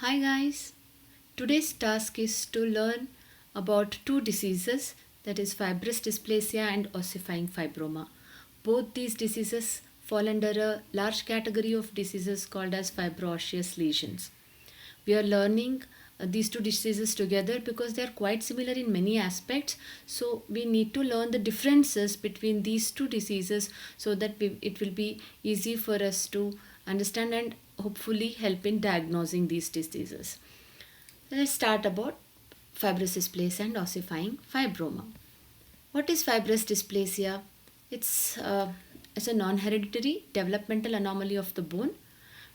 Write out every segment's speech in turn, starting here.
Hi guys, today's task is to learn about two diseases, that is fibrous dysplasia and ossifying fibroma. Both these diseases fall under a large category of diseases called as fibroosseous lesions. We are learning these two diseases together because they are quite similar in many aspects, so we need to learn the differences between these two diseases so that it will be easy for us to understand and hopefully help in diagnosing these diseases. Let's start about fibrous dysplasia and ossifying fibroma. What is fibrous dysplasia? It's a non-hereditary developmental anomaly of the bone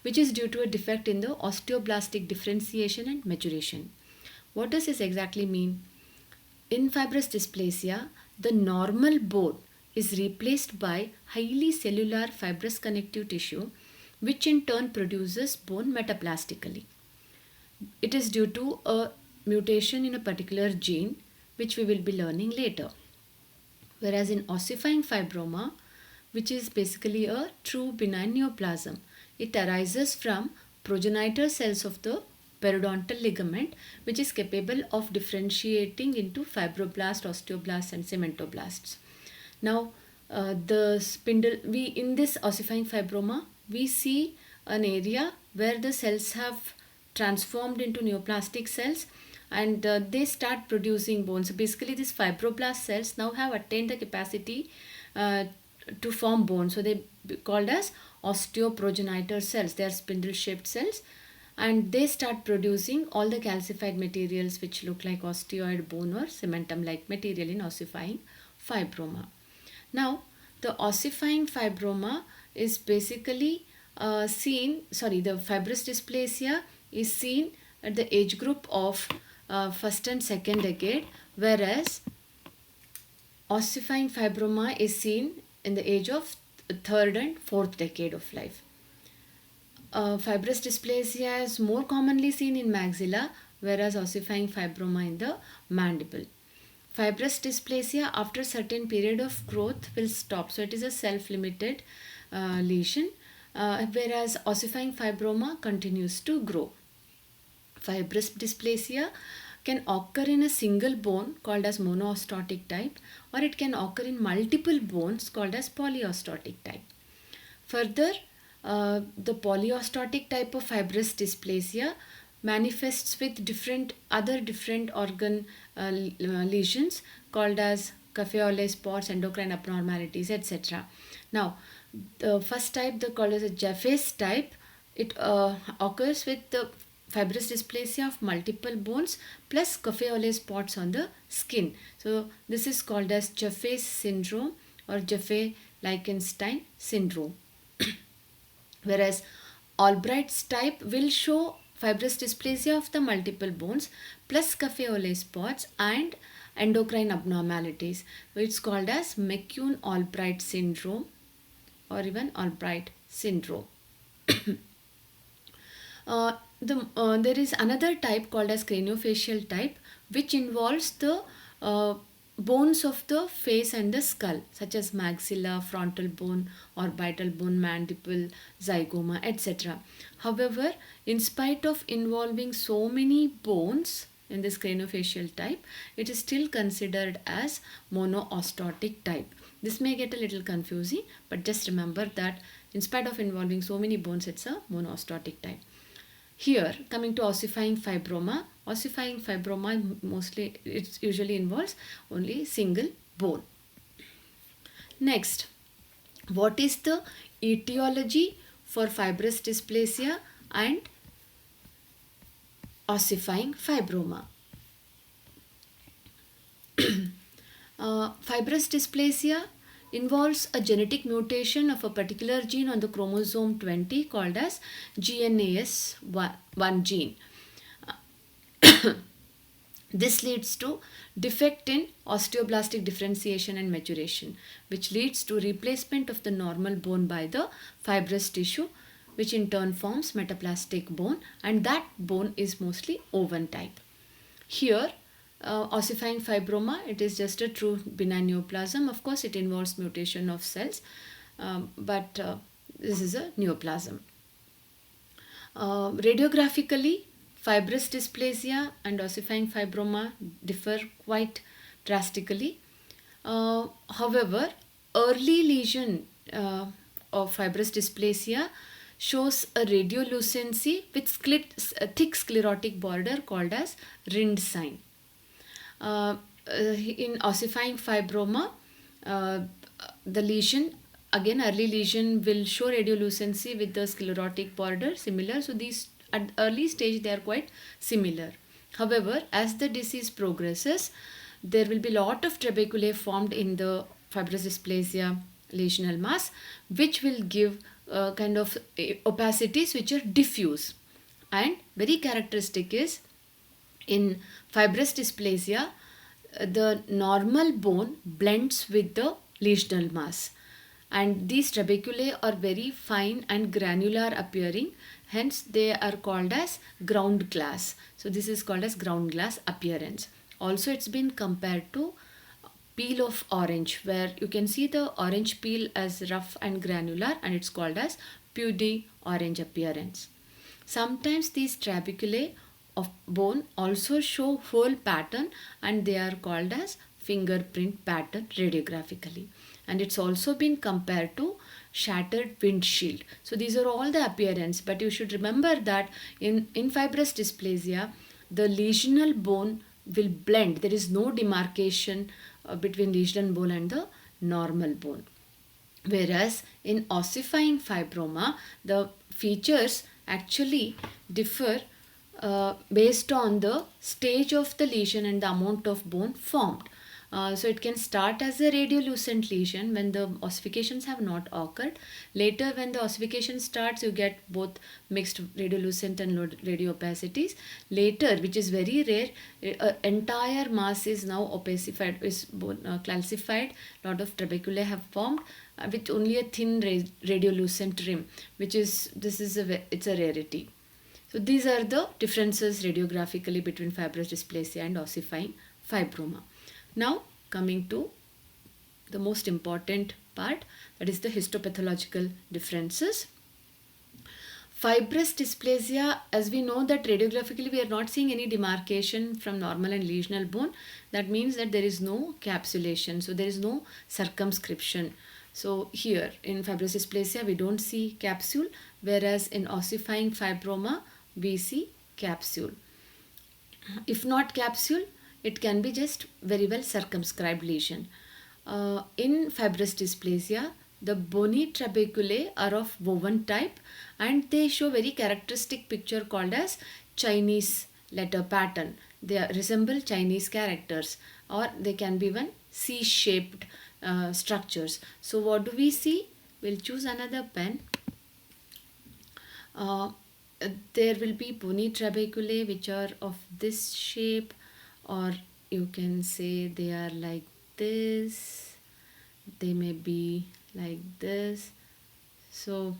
which is due to a defect in the osteoblastic differentiation and maturation. What does this exactly mean? In fibrous dysplasia, the normal bone is replaced by highly cellular fibrous connective tissue, which in turn produces bone metaplastically. It is due to a mutation in a particular gene, which we will be learning later. Whereas in ossifying fibroma, which is basically a true benign neoplasm, it arises from progenitor cells of the periodontal ligament, which is capable of differentiating into fibroblast, osteoblasts, and cementoblasts. Now, the spindle, we in this ossifying fibroma, we see an area where the cells have transformed into neoplastic cells and they start producing bones. So basically, these fibroblast cells now have attained the capacity to form bone. So they called as osteoprogenitor cells. They are spindle shaped cells and they start producing all the calcified materials which look like osteoid bone or cementum like material in ossifying fibroma. Now the ossifying fibroma is basically the fibrous dysplasia is seen at the age group of first and second decade, whereas ossifying fibroma is seen in the age of third and fourth decade of life. Fibrous dysplasia is more commonly seen in maxilla, whereas ossifying fibroma in the mandible. Fibrous dysplasia after a certain period of growth will stop, so it is a self-limited lesion, whereas ossifying fibroma continues to grow. Fibrous dysplasia can occur in a single bone called as monoostotic type, or it can occur in multiple bones called as polyostotic type. Further, the polyostotic type of fibrous dysplasia manifests with different organ lesions called as café spots, endocrine abnormalities, etc. Now, the first type, called as a Jaffe's type, it occurs with the fibrous dysplasia of multiple bones plus café spots on the skin. So this is called as Jaffe's syndrome or Jaffe-Leichenstein syndrome. Whereas Albright's type will show fibrous dysplasia of the multiple bones plus café spots and endocrine abnormalities. It's called as McCune-Albright syndrome or even Albright syndrome. There is another type called as craniofacial type, which involves the bones of the face and the skull, such as maxilla, frontal bone, orbital bone, mandible, zygoma, etc. However, in spite of involving so many bones in this craniofacial type, it is still considered as monoostotic type. This may get a little confusing, but just remember that in spite of involving so many bones, it's a monoostotic type. Here, coming to ossifying fibroma mostly, it usually involves only single bone. Next, what is the etiology for fibrous dysplasia and ossifying fibroma? Fibrous dysplasia involves a genetic mutation of a particular gene on the chromosome 20 called as GNAS1 gene. This leads to defect in osteoblastic differentiation and maturation, which leads to replacement of the normal bone by the fibrous tissue, which in turn forms metaplastic bone, and that bone is mostly oven type. Here, ossifying fibroma, it is just a true benign neoplasm. Of course, it involves mutation of cells, but this is a neoplasm. Radiographically, fibrous dysplasia and ossifying fibroma differ quite drastically. However, early lesion of fibrous dysplasia shows a radiolucency with a thick sclerotic border called as Rind sign. In ossifying fibroma, uh, the lesion, again early lesion, will show radiolucency with the sclerotic border similar. So these at early stage they are quite similar. However, as the disease progresses, there will be lot of trabeculae formed in the fibrous dysplasia lesional mass, which will give kind of opacities which are diffuse. And very characteristic is in fibrous dysplasia, the normal bone blends with the lesional mass, and these trabeculae are very fine and granular appearing, hence they are called as ground glass. So this is called as ground glass appearance. Also, it's been compared to peel of orange, where you can see the orange peel as rough and granular, and it's called as pudy orange appearance. Sometimes these trabeculae of bone also show hole pattern, and they are called as fingerprint pattern radiographically. And it's also been compared to shattered windshield. So these are all the appearance, but you should remember that in fibrous dysplasia, the lesional bone will blend. There is no demarcation between lesional bone and the normal bone. Whereas in ossifying fibroma, the features actually differ based on the stage of the lesion and the amount of bone formed. So it can start as a radiolucent lesion when the ossifications have not occurred. Later, when the ossification starts, you get both mixed radiolucent and radiopacities. Later, which is very rare, entire mass is now opacified, is calcified. Lot of trabeculae have formed with only a thin radiolucent rim, it's a rarity. So these are the differences radiographically between fibrous dysplasia and ossifying fibroma. Now coming to the most important part, that is the histopathological differences. Fibrous dysplasia, as we know that radiographically we are not seeing any demarcation from normal and lesional bone. That means that there is no capsulation, so there is no circumscription. So here in fibrous dysplasia we don't see capsule, whereas in ossifying fibroma we see capsule. If not capsule, it can be just very well circumscribed lesion. In fibrous dysplasia, the bony trabeculae are of woven type, and they show very characteristic picture called as Chinese letter pattern. They resemble Chinese characters, or they can be even C-shaped structures. So what do we see? We'll choose another pen. There will be bony trabeculae which are of this shape, or you can say they are like this, they may be like this. So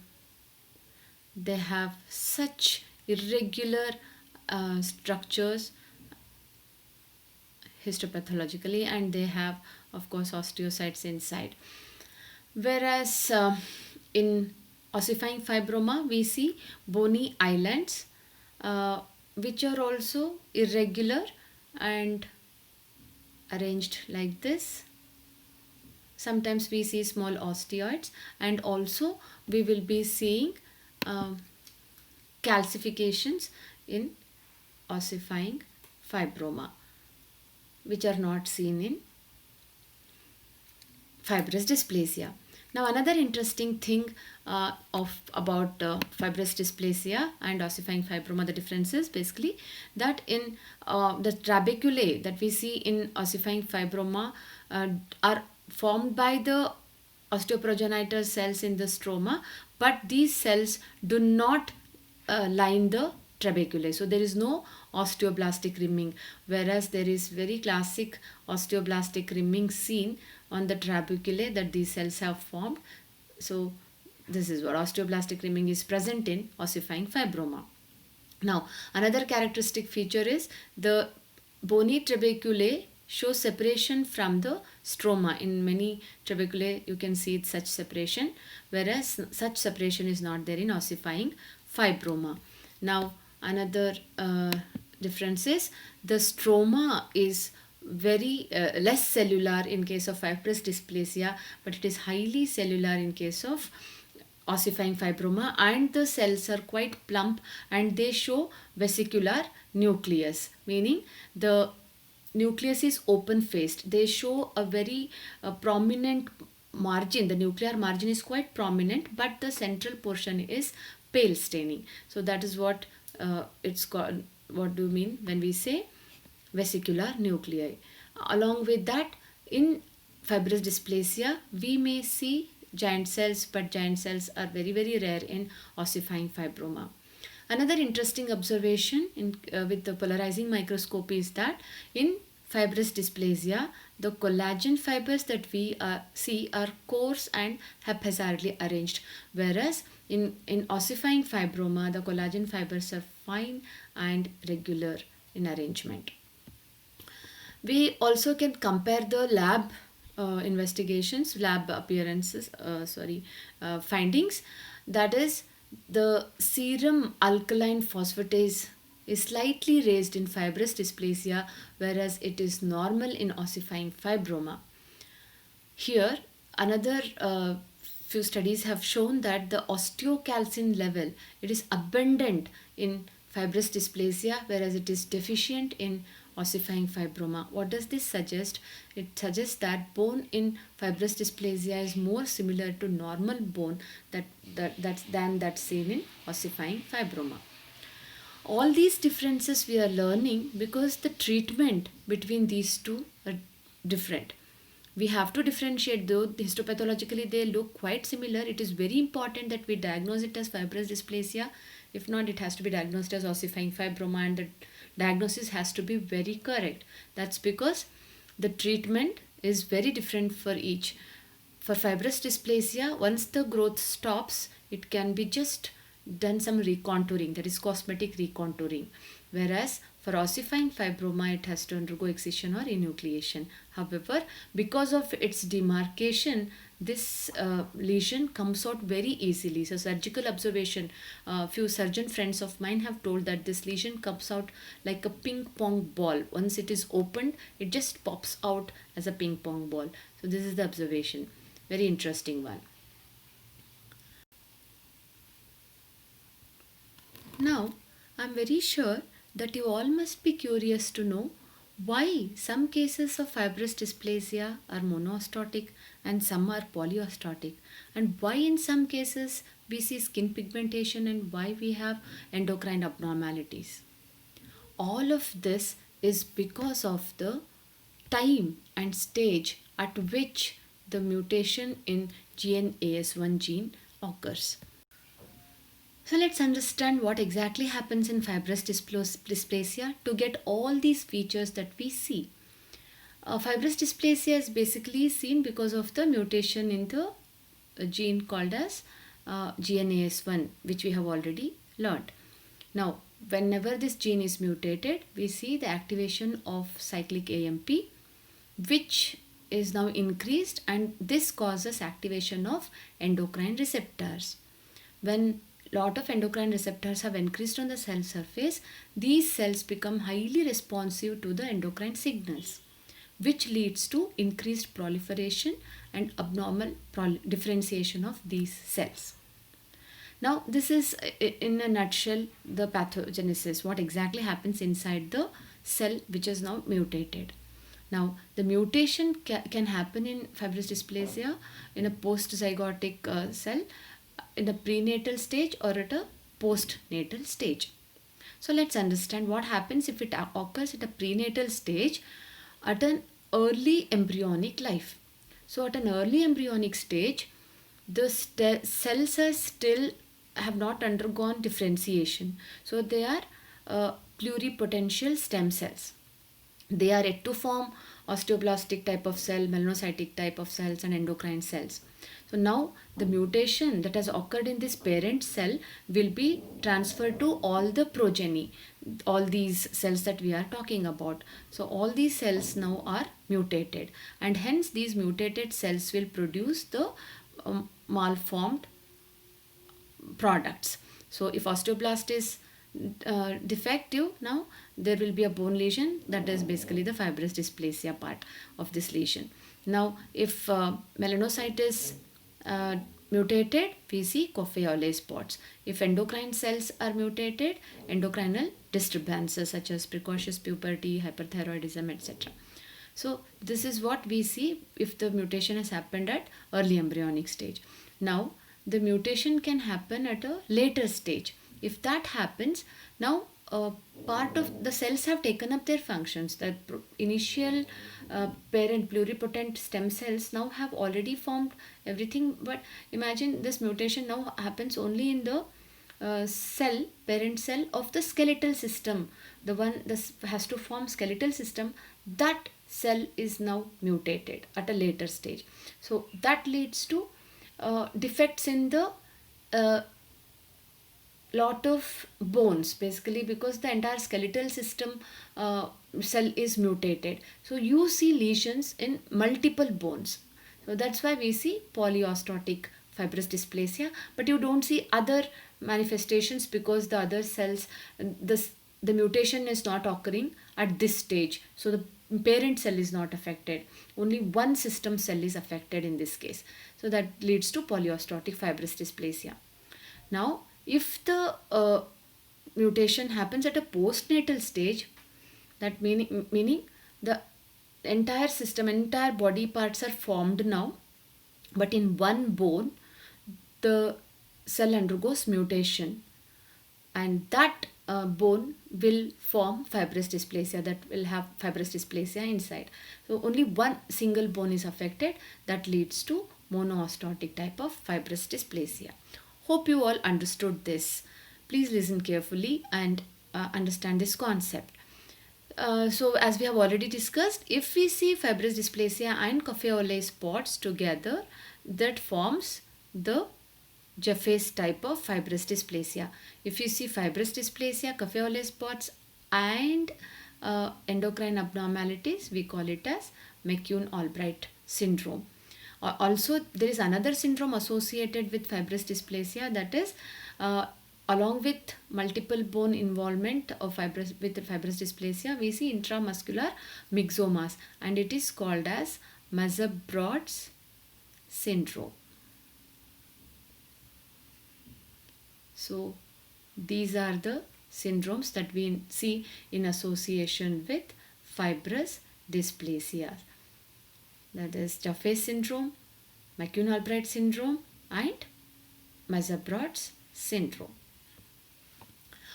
they have such irregular structures histopathologically, and they have of course osteocytes inside. Whereas in ossifying fibroma we see bony islands which are also irregular and arranged like this. Sometimes we see small osteoids, and also we will be seeing calcifications in ossifying fibroma, which are not seen in fibrous dysplasia. Now another interesting thing about fibrous dysplasia and ossifying fibroma, the differences basically that in the trabeculae that we see in ossifying fibroma are formed by the osteoprogenitor cells in the stroma, but these cells do not line the trabeculae. So there is no osteoblastic rimming, whereas there is very classic osteoblastic rimming seen on the trabeculae that these cells have formed. So this is what osteoblastic rimming is present in ossifying fibroma. Now another characteristic feature is the bony trabeculae show separation from the stroma. In many trabeculae you can see such separation, whereas such separation is not there in ossifying fibroma. Now Another difference is the stroma is very less cellular in case of fibrous dysplasia, but it is highly cellular in case of ossifying fibroma, and the cells are quite plump and they show vesicular nucleus, meaning the nucleus is open faced. They show a very prominent margin. The nuclear margin is quite prominent, but the central portion is pale staining. So that is what it's called. What do you mean when we say vesicular nuclei? Along with that, in fibrous dysplasia we may see giant cells, but giant cells are very rare in ossifying fibroma. Another interesting observation with the polarizing microscopy is that in fibrous dysplasia, the collagen fibers that we see are coarse and haphazardly arranged, whereas in ossifying fibroma, the collagen fibers are fine and regular in arrangement. We also can compare the lab investigations, lab appearances, findings. That is, the serum alkaline phosphatase is slightly raised in fibrous dysplasia, whereas it is normal in ossifying fibroma. Here, another few studies have shown that the osteocalcin level, it is abundant in fibrous dysplasia, whereas it is deficient in ossifying fibroma. What does this suggest? It suggests that bone in fibrous dysplasia is more similar to normal bone than that seen in ossifying fibroma. All these differences we are learning because the treatment between these two are different. We have to differentiate, though histopathologically they look quite similar. It is very important that we diagnose it as fibrous dysplasia. If not, it has to be diagnosed as ossifying fibroma, and the diagnosis has to be very correct. That's because the treatment is very different for each. For fibrous dysplasia, once the growth stops, it can be just done some recontouring, that is cosmetic recontouring, whereas for ossifying fibroma it has to undergo excision or enucleation. However, because of its demarcation, this lesion comes out very easily. So surgical observation, few surgeon friends of mine have told that this lesion comes out like a ping pong ball. Once it is opened, it just pops out as a ping pong ball. So this is the observation. Very interesting one. Now, I'm very sure that you all must be curious to know why some cases of fibrous dysplasia are monostotic and some are polyostotic, and why in some cases we see skin pigmentation and why we have endocrine abnormalities. All of this is because of the time and stage at which the mutation in GNAS1 gene occurs. So let's understand what exactly happens in fibrous dysplasia to get all these features that we see. Fibrous dysplasia is basically seen because of the mutation in the gene called as GNAS1, which we have already learned. Now, whenever this gene is mutated, we see the activation of cyclic AMP, which is now increased, and this causes activation of endocrine receptors. When lot of endocrine receptors have increased on the cell surface, these cells become highly responsive to the endocrine signals, which leads to increased proliferation and abnormal differentiation of these cells. Now, this is in a nutshell the pathogenesis, what exactly happens inside the cell which is now mutated. Now, the mutation can happen in fibrous dysplasia in a post-zygotic cell, in a prenatal stage or at a postnatal stage. So let's understand what happens if it occurs at a prenatal stage at an early embryonic life. So at an early embryonic stage, the cells are still have not undergone differentiation. So they are pluripotential stem cells. They are yet to form osteoblastic type of cell, melanocytic type of cells, and endocrine cells. So now the mutation that has occurred in this parent cell will be transferred to all the progeny, all these cells that we are talking about. So all these cells now are mutated, and hence these mutated cells will produce the malformed products. So if osteoblast is defective, now there will be a bone lesion. That is basically the fibrous dysplasia part of this lesion. Now if melanocytes mutated, we see Coffey-Oley spots. If endocrine cells are mutated, endocrinal disturbances such as precocious puberty, hyperthyroidism, etc. So this is what we see if the mutation has happened at early embryonic stage. Now the mutation can happen at a later stage. If that happens, now part of the cells have taken up their functions. The initial parent pluripotent stem cells now have already formed everything, but imagine this mutation now happens only in the parent cell of the skeletal system, the one that has to form skeletal system. That cell is now mutated at a later stage. So that leads to defects in the lot of bones, basically because the entire skeletal system cell is mutated. So you see lesions in multiple bones. So that's why we see polyostotic fibrous dysplasia, but you don't see other manifestations because the other cells, the mutation is not occurring at this stage. So the parent cell is not affected. Only one system cell is affected in this case. So that leads to polyostotic fibrous dysplasia. Now, if the mutation happens at a postnatal stage, that meaning the entire system, entire body parts are formed now, but in one bone, the cell undergoes mutation, and that bone will form fibrous dysplasia, that will have fibrous dysplasia inside. So only one single bone is affected, that leads to monoostotic type of fibrous dysplasia. Hope you all understood this. Please listen carefully and understand this concept. So as we have already discussed, if we see fibrous dysplasia and Coffey-Oley spots together, that forms the Jaffe's type of fibrous dysplasia. If you see fibrous dysplasia, Coffey-Oley spots and endocrine abnormalities, we call it as McCune-Albright syndrome. Also, there is another syndrome associated with fibrous dysplasia, that is along with multiple bone involvement of fibrous dysplasia, we see intramuscular myxomas, and it is called as Mazza-Brod's syndrome. So these are the syndromes that we see in association with fibrous dysplasia. That is Jaffe's syndrome, McCune-Albright syndrome, and Mazza-Brod's syndrome.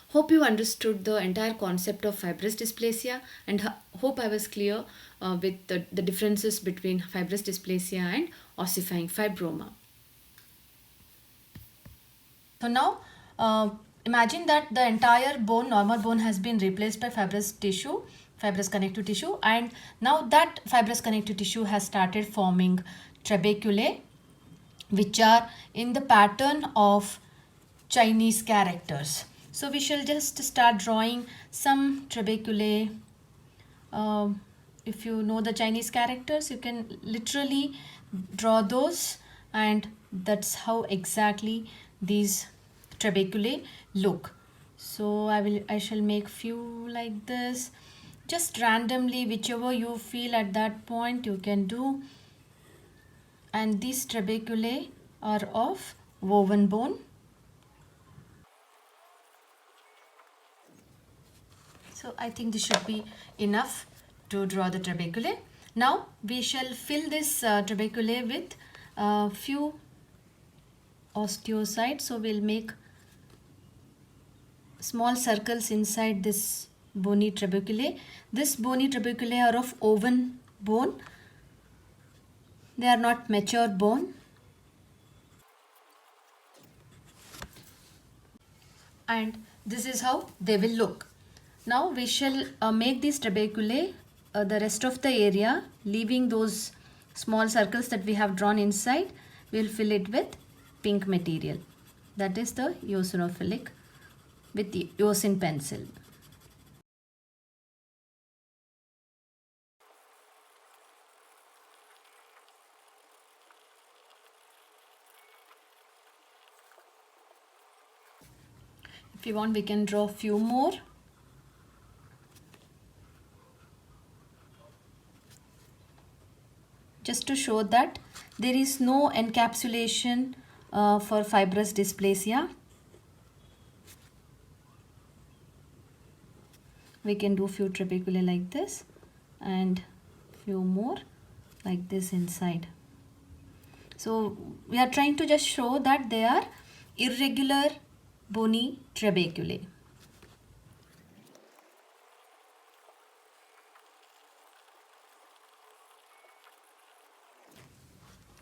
Hope you understood the entire concept of fibrous dysplasia, and hope I was clear with the differences between fibrous dysplasia and ossifying fibroma. So now imagine that the entire bone, normal bone, has been replaced by fibrous tissue, fibrous connective tissue, and now that fibrous connective tissue has started forming trabeculae, which are in the pattern of Chinese characters. So we shall just start drawing some trabeculae. If you know the Chinese characters, you can literally draw those, and that's how exactly these trabeculae look. So I shall make few like this. Just randomly, whichever you feel at that point, you can do. And these trabeculae are of woven bone. So I think this should be enough to draw the trabeculae. Now we shall fill this trabeculae with a few osteocytes. So we'll make small circles inside this bony trabeculae. This bony trabeculae are of woven bone. They are not mature bone. And this is how they will look. Now we shall make these trabeculae the rest of the area, leaving those small circles that we have drawn inside. We will fill it with pink material, that is the eosinophilic with the eosin pencil. If you want, we can draw few more. Just to show that there is no encapsulation for fibrous dysplasia. We can do few trabeculae like this and few more like this inside. So we are trying to just show that they are irregular bony trabeculae.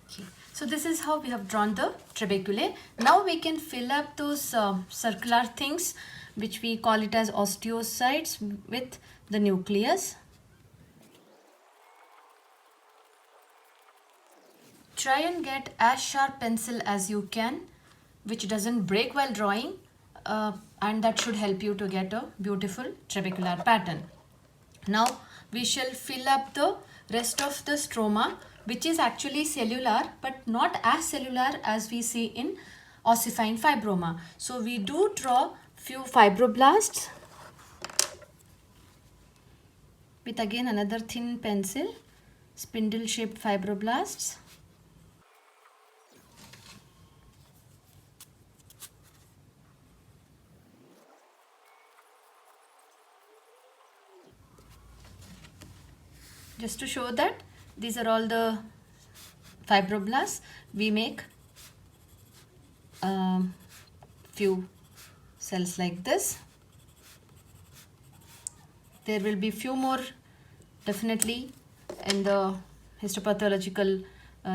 Okay. So this is how we have drawn the trabeculae. Now we can fill up those circular things which we call it as osteocytes with the nucleus. Try and get as sharp pencil as you can, which doesn't break while drawing, and that should help you to get a beautiful trabecular pattern. Now we shall fill up the rest of the stroma, which is actually cellular but not as cellular as we see in ossifying fibroma. So we do draw few fibroblasts with again another thin pencil, spindle shaped fibroblasts. Just to show that these are all the fibroblasts, we make few cells like this. There will be few more definitely in the histopathological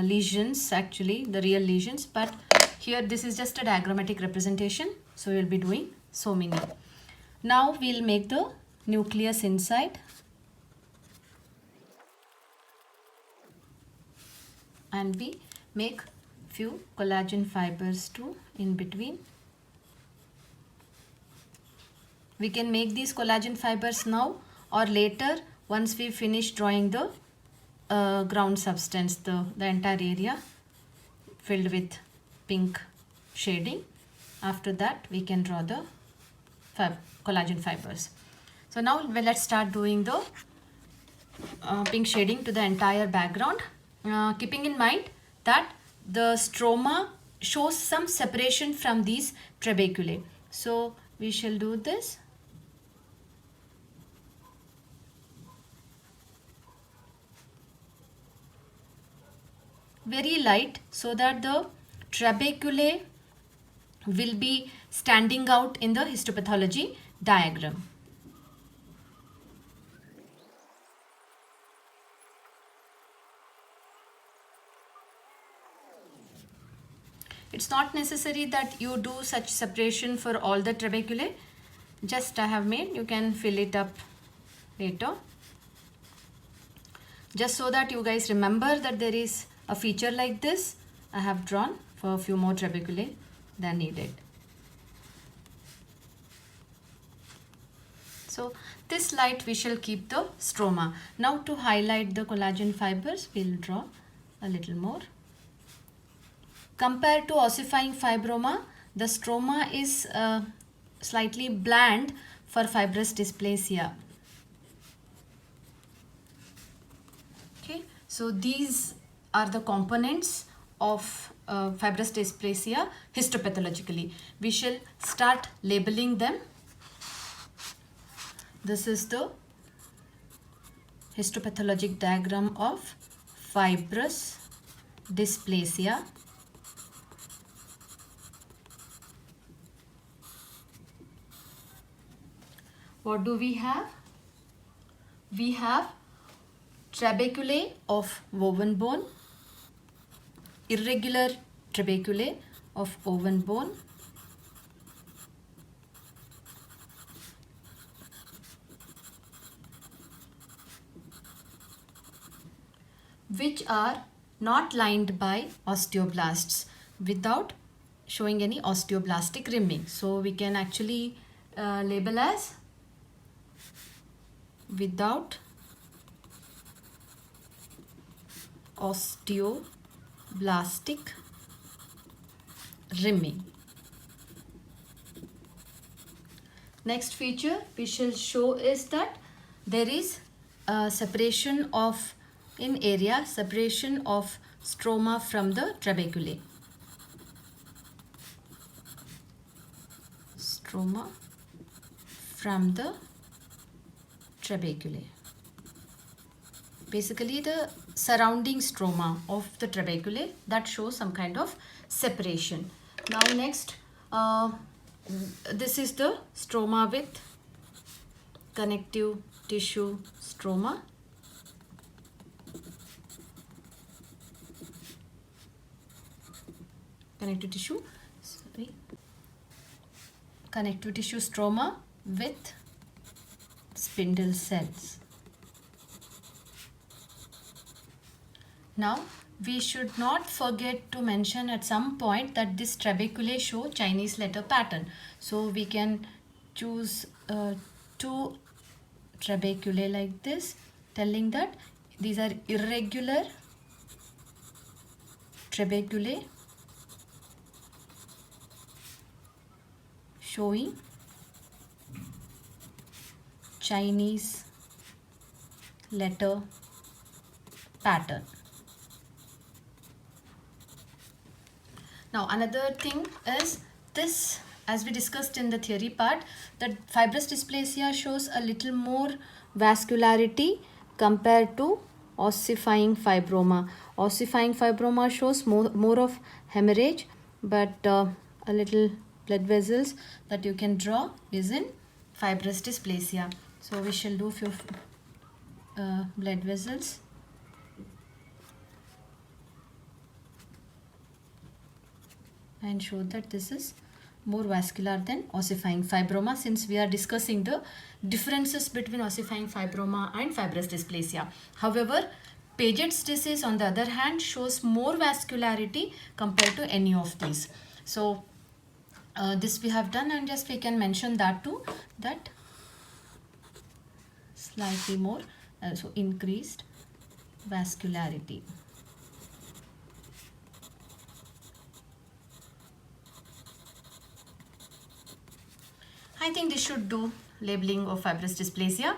lesions, actually the real lesions, but here this is just a diagrammatic representation, so we will be doing so many. Now we will make the nucleus inside. And we make few collagen fibers too in between. We can make these collagen fibers now or later once we finish drawing the ground substance, the entire area filled with pink shading. After that we can draw the collagen fibers. So now let's start doing the pink shading to the entire background. Keeping in mind that the stroma shows some separation from these trabeculae. So we shall do this. Very light so that the trabeculae will be standing out in the histopathology diagram. It's not necessary that you do such separation for all the trabeculae. Just I have made, you can fill it up later. Just so that you guys remember that there is a feature like this, I have drawn for a few more trabeculae than needed. So this light we shall keep the stroma. Now to highlight the collagen fibers, we'll draw a little more. Compared to ossifying fibroma, the stroma is slightly bland for fibrous dysplasia. Okay, so these are the components of fibrous dysplasia histopathologically. We shall start labeling them. This is the histopathologic diagram of fibrous dysplasia. What do we have? We have trabeculae of woven bone, irregular trabeculae of woven bone, which are not lined by osteoblasts without showing any osteoblastic rimming. So we can actually label as without osteoblastic rimming. Next feature we shall show is that there is a separation of in area separation of stroma from the trabeculae. Stroma from the trabeculae. Basically the surrounding stroma of the trabeculae that shows some kind of separation. Now next, this is the stroma with connective tissue stroma. Connective tissue stroma with spindle cells. Now we should not forget to mention at some point that this trabeculae show Chinese letter pattern. So we can choose two trabeculae like this, telling that these are irregular trabeculae showing Chinese letter pattern. Now another thing is this, as we discussed in the theory part, that fibrous dysplasia shows a little more vascularity compared to ossifying fibroma. Ossifying fibroma shows more of hemorrhage, but a little blood vessels that you can draw is in fibrous dysplasia. So we shall do few blood vessels. And show that this is more vascular than ossifying fibroma, since we are discussing the differences between ossifying fibroma and fibrous dysplasia. However, Paget's disease on the other hand shows more vascularity compared to any of these. So this we have done, and just we can mention that too, that slightly more, so increased vascularity. I think this should do labeling of fibrous dysplasia.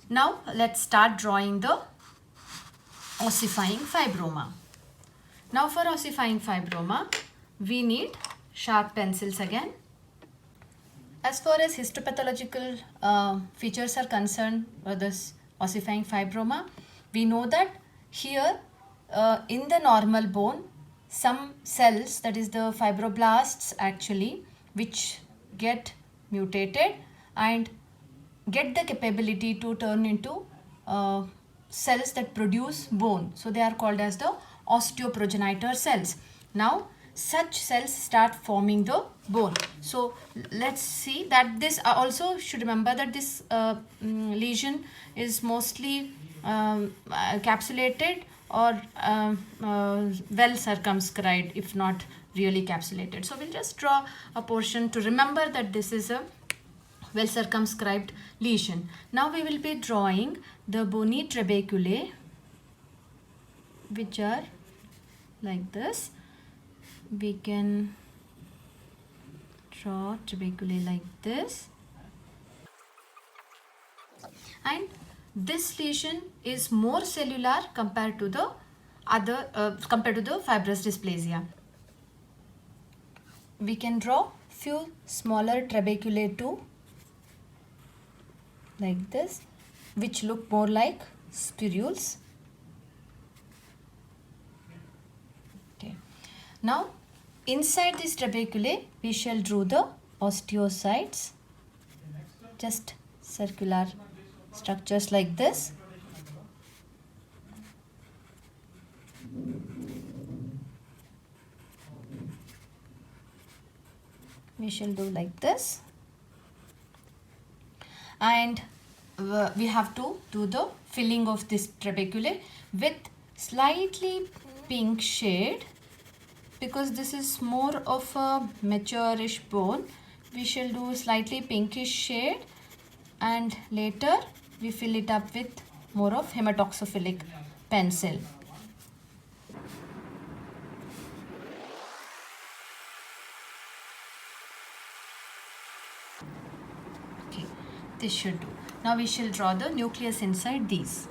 Now let's start drawing the ossifying fibroma. Now for ossifying fibroma, we need sharp pencils again. As far as histopathological features are concerned for this ossifying fibroma, we know that here in the normal bone, some cells, that is the fibroblasts actually, which get mutated and get the capability to turn into cells that produce bone. So they are called as the osteoprogenitor cells. Now such cells start forming the bone. So let's see that this also should remember that this lesion is mostly capsulated or well circumscribed, if not really capsulated. So we'll just draw a portion to remember that this is a well circumscribed lesion. Now we will be drawing the bony trabeculae, which are like this. We can draw trabeculae like this, and this lesion is more cellular compared to the fibrous dysplasia. We can draw few smaller trabeculae too, like this, which look more like spirules. Okay. Now inside this trabeculae, we shall draw the osteocytes, just circular structures like this. We shall do like this, and we have to do the filling of this trabeculae with slightly pink shade, because this is more of a mature-ish bone. We shall do slightly pinkish shade, and later we fill it up with more of hematoxophilic pencil. this should do. Now we shall draw the nucleus inside these.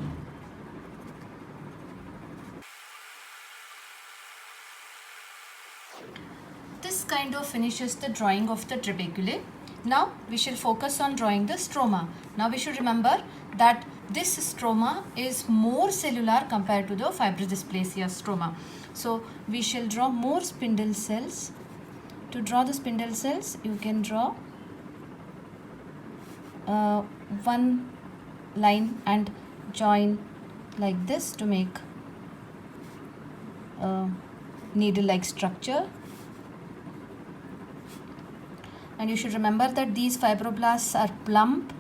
This kind of finishes the drawing of the trabeculae. Now we shall focus on drawing the stroma. Now we should remember that this stroma is more cellular compared to the fibrous dysplasia stroma. So we shall draw more spindle cells. To draw the spindle cells, you can draw one line and join like this to make a needle-like structure. And you should remember that these fibroblasts are plump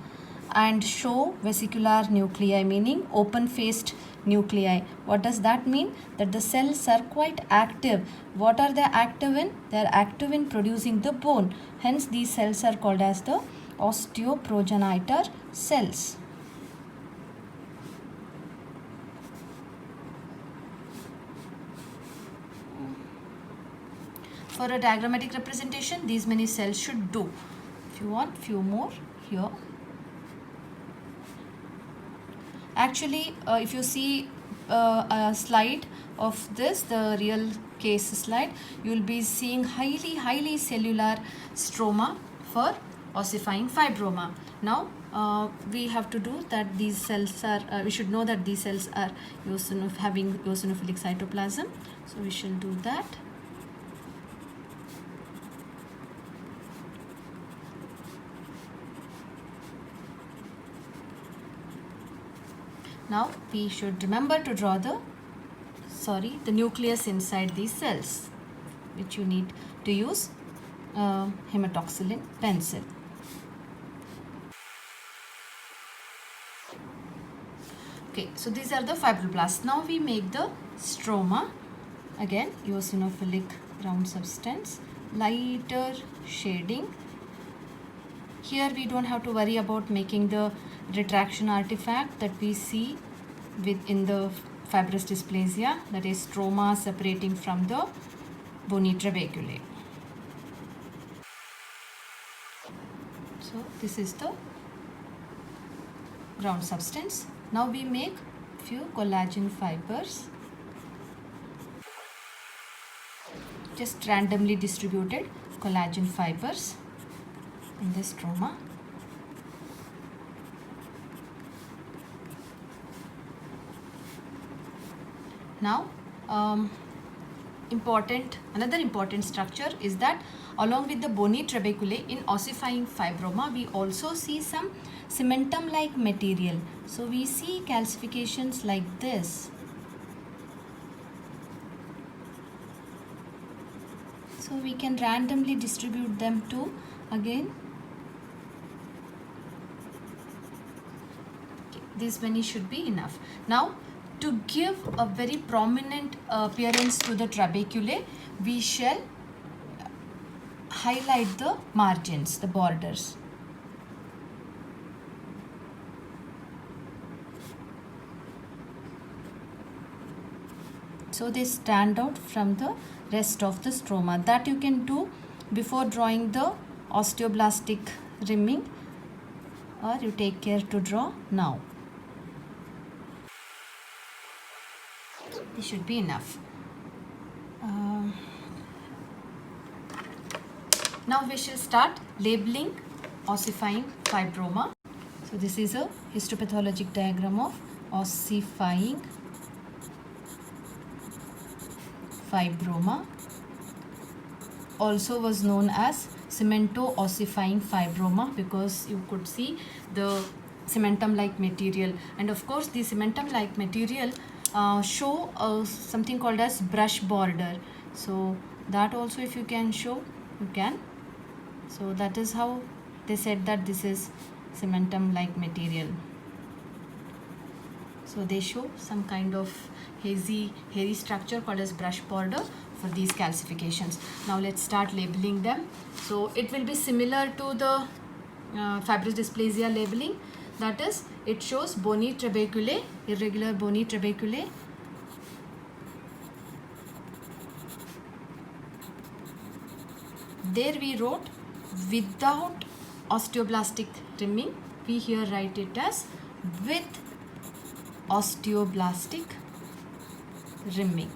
and show vesicular nuclei, meaning open-faced nuclei. What does that mean? That the cells are quite active. What are they active in? They are active in producing the bone. Hence, these cells are called as the osteoprogenitor cells. For a diagrammatic representation, these many cells should do. If you want few more here. Actually, if you see a slide of this, the real case slide, you will be seeing highly cellular stroma for ossifying fibroma. Now we have to do that these cells are, we should know that these cells are having eosinophilic cytoplasm. So we shall do that. Now we should remember to draw the nucleus inside these cells, which you need to use hematoxylin pencil. Okay, so these are the fibroblasts. Now we make the stroma. Again, eosinophilic round substance, lighter shading. Here we don't have to worry about making the retraction artifact that we see within the fibrous dysplasia, that is stroma separating from the bony trabeculae. So this is the ground substance. Now we make few collagen fibers, just randomly distributed collagen fibers in this stroma. Now another important structure is that along with the bony trabeculae in ossifying fibroma, we also see some cementum like material. So we see calcifications like this. So we can randomly distribute them to again. Okay, this many should be enough. Now to give a very prominent appearance to the trabeculae, we shall highlight the margins, the borders. So they stand out from the rest of the stroma. That you can do before drawing the osteoblastic rimming, or you take care to draw now. This should be enough. Now we shall start labeling ossifying fibroma. So this is a histopathologic diagram of ossifying fibroma, also was known as cemento-ossifying fibroma, because you could see the cementum like material, and of course the cementum like material show something called as brush border. So that also if you can show, you can. So that is how they said that this is cementum like material. So they show some kind of hairy structure called as brush border for these calcifications. Now let's start labeling them. So it will be similar to the fibrous dysplasia labeling. That is, it shows bony trabeculae, irregular bony trabeculae. There we wrote without osteoblastic trimming, we here write it as with osteoblastic rimming.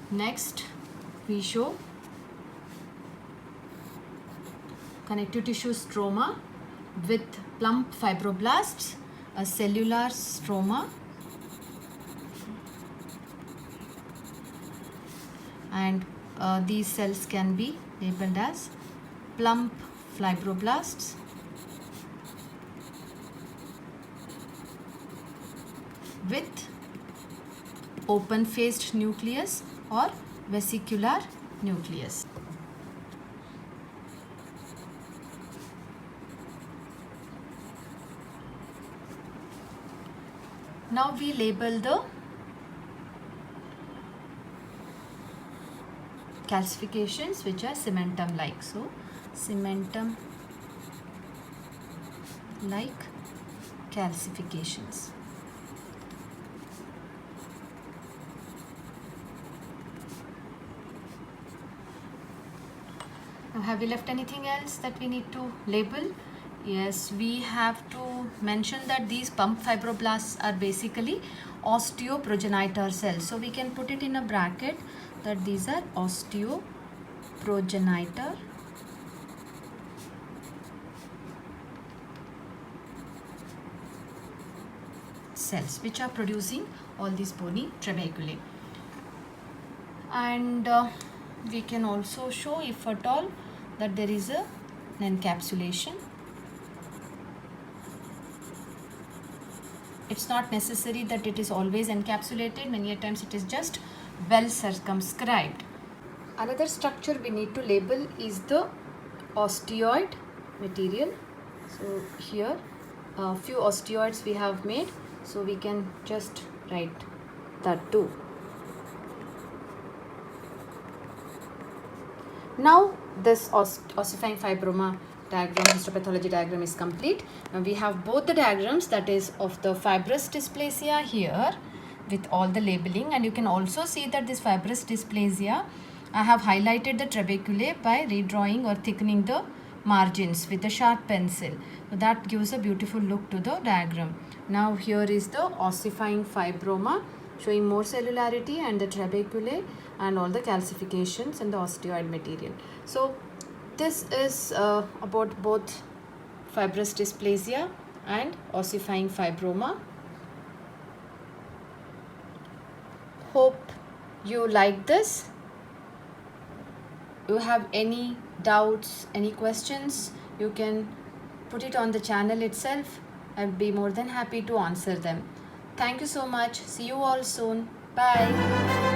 Next, we show connective tissue stroma with plump fibroblasts, a cellular stroma, and these cells can be labeled as plump fibroblasts, with open-faced nucleus or vesicular nucleus. Now we label the calcifications which are cementum-like. So cementum-like calcifications. Now, have we left anything else that we need to label? Yes, we have to mention that these plump fibroblasts are basically osteoprogenitor cells. So we can put it in a bracket that these are osteoprogenitor cells which are producing all these bony trabeculae. And we can also show, if at all, that there is an encapsulation. It's not necessary that it is always encapsulated. Many a times it is just well circumscribed. Another structure we need to label is the osteoid material. So here a few osteoids we have made, so we can just write that too. Now this ossifying fibroma diagram, histopathology diagram is complete. Now we have both the diagrams, that is of the fibrous dysplasia here with all the labeling, and you can also see that this fibrous dysplasia, I have highlighted the trabeculae by redrawing or thickening the margins with a sharp pencil. So that gives a beautiful look to the diagram. Now here is the ossifying fibroma showing more cellularity and the trabeculae and all the calcifications and the osteoid material. So this is about both fibrous dysplasia and ossifying fibroma. Hope you like this. You have any doubts, any questions, you can put it on the channel itself. I'll be more than happy to answer them. Thank you so much. See you all soon. Bye.